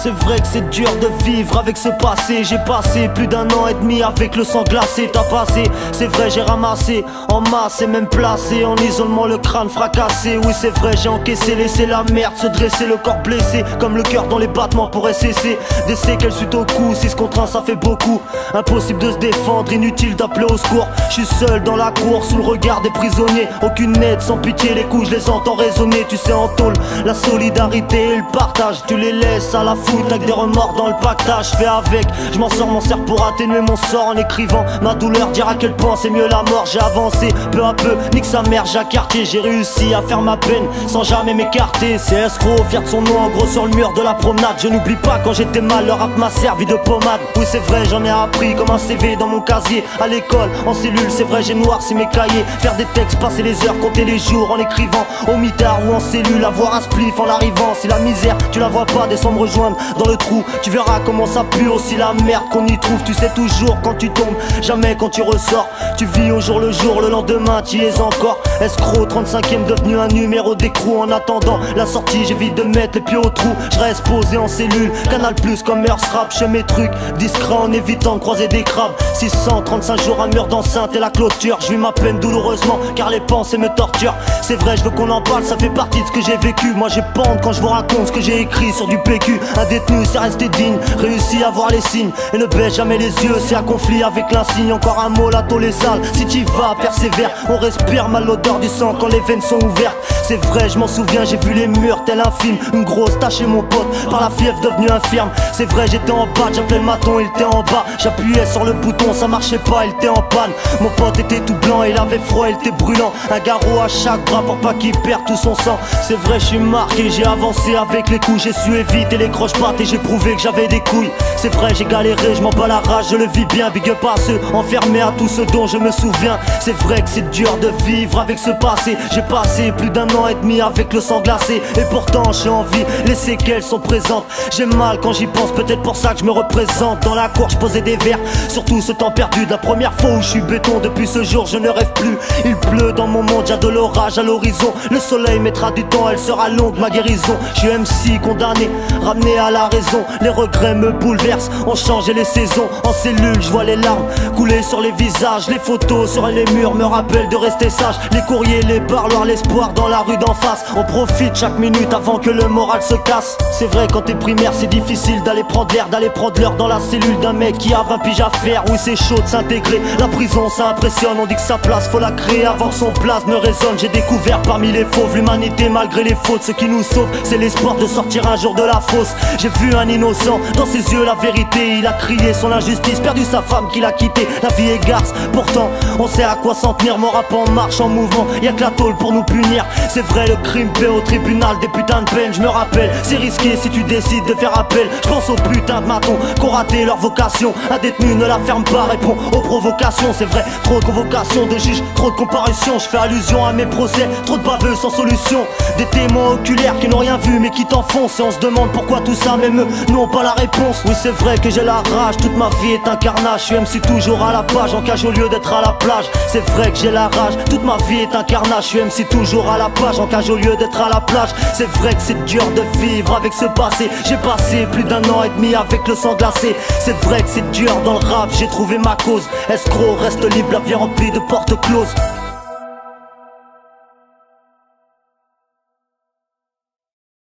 C'est vrai que c'est dur de vivre avec ce passé. J'ai passé plus d'un an et demi avec le sang glacé. T'as passé, c'est vrai j'ai ramassé en masse et même placé en isolement le crâne fracassé. Oui c'est vrai j'ai encaissé, laissé la merde se dresser, le corps blessé comme le cœur dont les battements pourraient cesser. Des séquelles suite au coup, 6 contre 1 ça fait beaucoup. Impossible de se défendre, inutile d'appeler au secours. Je suis seul dans la cour sous le regard des prisonniers. Aucune aide, sans pitié, les coups je les entends résonner. Tu sais en tôle, la solidarité et le partage. Tu les laisses à la foule, t'as que des remords dans le pactage. Fais avec, je m'en sors, m'en sers pour atténuer mon sort. En écrivant ma douleur, dire à quel point c'est mieux la mort. J'ai avancé peu à peu, nique sa mère, j'ai quartier. J'ai réussi à faire ma peine sans jamais m'écarter. C'est escroc, fier de son nom en gros sur le mur de la promenade. Je n'oublie pas quand j'étais mal, le rap m'a servi de pommade. Oui c'est vrai j'en ai appris comme un CV dans mon casier. À l'école, en cellule, c'est vrai j'ai noirci mes cahiers. Faire des textes, passer les heures, compter les jours en écrivant. Au mitard ou en cellule, avoir un spliff en arrivant. Si la misère, tu la vois pas, descends me rejoindre dans le trou. Tu verras comment ça pue aussi la merde qu'on y trouve. Tu sais toujours quand tu tombes, jamais quand tu ressors. Tu vis au jour le jour, le lendemain tu y es encore. Escroc, 35ème devenu un numéro d'écrou. En attendant la sortie, j'évite de mettre les pieds au trou. Je reste posé en cellule, Canal Plus comme Earth Rap. Je fais mes trucs discret en évitant de croiser des crabes. 635 jours à mur d'enceinte et la clôture. Je vis ma peine douloureusement car les pensées me torturent. C'est vrai je veux qu'on en parle, ça fait partie de ce que j'ai vécu. Moi j'ai pente quand je vous raconte ce que j'ai écrit sur du PQ. Un détenu c'est rester digne, réussi à voir les signes et ne baisse jamais les yeux, c'est un conflit avec l'insigne. Encore un mot, la tôle est sale, si t'y vas persévère. On respire mal l'odeur du sang quand les veines sont ouvertes. C'est vrai je m'en souviens, j'ai vu les murs tel un film. Une grosse tache chez mon pote, par la fièvre devenue infirme. C'est vrai j'étais en bas, j'appelais le maton, il était en bas. J'appuyais sur le bouton, ça marchait pas, il était en panne. Mon pote était tout blanc, il avait froid, il était brûlant. Un garrot à chaque bras pour pas qu'il perde tout son sang. C'est vrai je suis marqué, j'ai avancé avec les coups. J'ai su éviter les croche-pattes et j'ai prouvé que j'avais des couilles. C'est vrai j'ai galéré, je m'en bats la rage, je le vis bien. Big up à ceux enfermés, à tout ce dont je me souviens. C'est vrai que c'est dur de vivre avec ce passé. J'ai passé plus d'un an et demi avec le sang glacé. Et pourtant j'ai envie, les séquelles sont présentes. J'ai mal quand j'y pense, peut-être pour ça que je me représente. Dans la cour je posais des vers, surtout ce temps perdu de la première fois où je suis béton. Depuis ce jour je ne rêve plus, il pleut dans mon monde, y'a de l'orage à l'horizon. Le soleil mettra du temps, elle sera longue ma guérison. Je suis MC condamné, ramené à la raison. Les regrets me bouleversent, ont changé les saisons. En cellule je vois les larmes couler sur les visages. Les photos sur les murs me rappellent de rester sage. Les courriers, les parloirs, l'espoir dans la rue d'en face. On profite chaque minute avant que le moral se casse. C'est vrai quand t'es primaire c'est difficile d'aller prendre l'air, d'aller prendre l'heure dans la cellule d'un mec qui a 20 piges à faire. Oui c'est chaud de s'intégrer, la prison ça impressionne. On dit que sa place faut la créer avant que son place ne résonne. J'ai découvert parmi les fauves l'humanité malgré les fautes. Ce qui nous sauve c'est l'espoir de sortir un jour de la fosse. J'ai vu un innocent, dans ses yeux la vérité. Il a crié son injustice, perdu sa femme qu'il a quitté. La vie est garce, pourtant on sait à quoi s'en tenir. Mon rap en marche, en mouvement, y'a que la tôle pour nous punir. C'est vrai le crime paie au tribunal des putains de peine. Je me rappelle, c'est risqué si tu décides de faire appel. Je pense aux putains de matons qu'ont raté leur vocation. Un détenu ne la ferme pas, répond aux provocations. C'est vrai, trop de convocations de juges, trop de comparutions. Je fais allusion à mes procès, trop de baveux sans solution. Des témoins oculaires qui n'ont rien vu mais qui t'enfoncent. Et on se demande pourquoi tout ça, même eux n'ont pas la réponse. Oui c'est vrai que j'ai la rage, toute ma vie est un carnage. Je suis MC toujours à la page, en cage au lieu d'être à la plage. C'est vrai que j'ai la rage, toute ma vie est un carnage. Je suis MC toujours à la page, en cage au lieu d'être à la plage. C'est vrai que c'est dur de vivre avec ce passé. J'ai passé plus d'un an et demi avec le sang glacé. C'est vrai que c'est dur dans le rap, j'ai trouvé ma cause. Escroc, reste libre, la vie remplie de portes closes.